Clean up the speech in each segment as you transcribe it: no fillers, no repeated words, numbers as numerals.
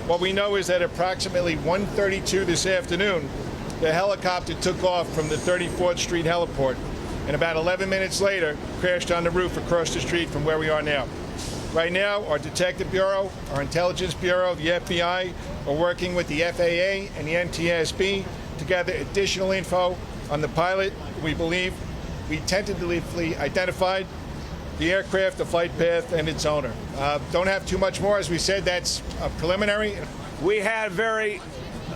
What we know is that approximately 1:32 this afternoon, the helicopter took off from the 34th Street heliport, and about 11 minutes later crashed on the roof across the street from where we are now. Right now, our Detective Bureau, our Intelligence Bureau, the FBI are working with the FAA and the NTSB to gather additional info on the pilot. We believe we tentatively identified the aircraft, the flight path, and its owner. Don't have too much more. As we said, that's preliminary. We had a very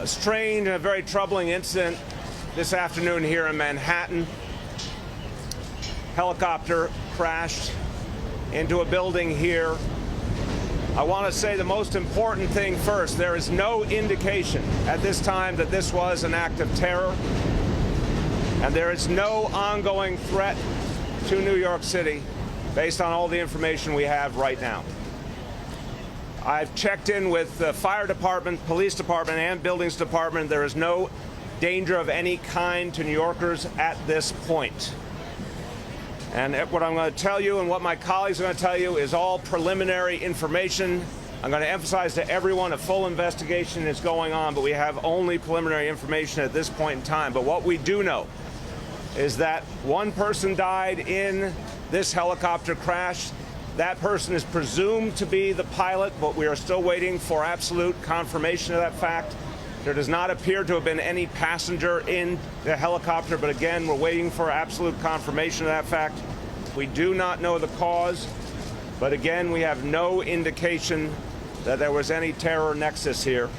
strange and a very troubling incident this afternoon here in Manhattan. Helicopter crashed into a building here. I want to say the most important thing first. There is no indication at this time that this was an act of terror, and there is no ongoing threat to New York City based on all the information we have right now. I've checked in with the fire department, police department, and buildings department. There is no danger of any kind to New Yorkers at this point. And what I'm going to tell you and what my colleagues are going to tell you is all preliminary information. I'm going to emphasize to everyone a full investigation is going on, but we have only preliminary information at this point in time. But what we do know is that one person died in this helicopter crash. That person is presumed to be the pilot, but we are still waiting for absolute confirmation of that fact. There does not appear to have been any passenger in the helicopter, but again, we're waiting for absolute confirmation of that fact. We do not know the cause, but again, we have no indication that there was any terror nexus here.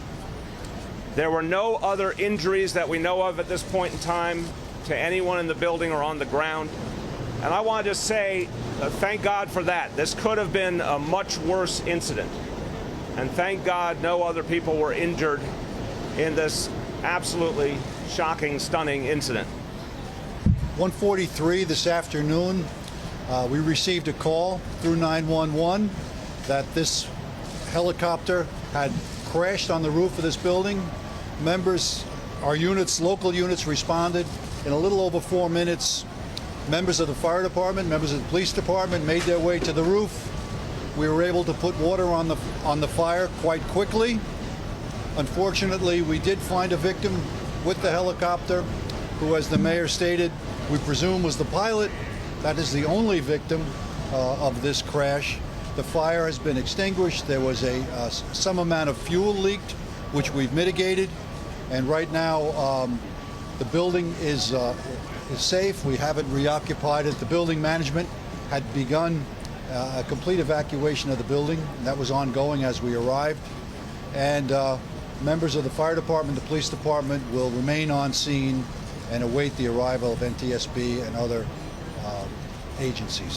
There were no other injuries that we know of at this point in time to anyone in the building or on the ground. And I want to just say, thank God for that. This could have been a much worse incident. And thank God no other people were injured in this absolutely shocking, stunning incident. 1:43 this afternoon, we received a call through 911 that this helicopter had crashed on the roof of this building. Our units, local units, responded in a little over 4 minutes. Members of the fire department, members of the police department made their way to the roof. We were able to put water on the fire quite quickly. Unfortunately, we did find a victim with the helicopter who, as the mayor stated, we presume was the pilot. That is the only victim of this crash. The fire has been extinguished. There was some amount of fuel leaked, which we've mitigated. And right now, the building is safe. We haven't reoccupied it. The building management had begun a complete evacuation of the building. That was ongoing as we arrived. And members of the fire department, the police department will remain on scene and await the arrival of NTSB and other agencies.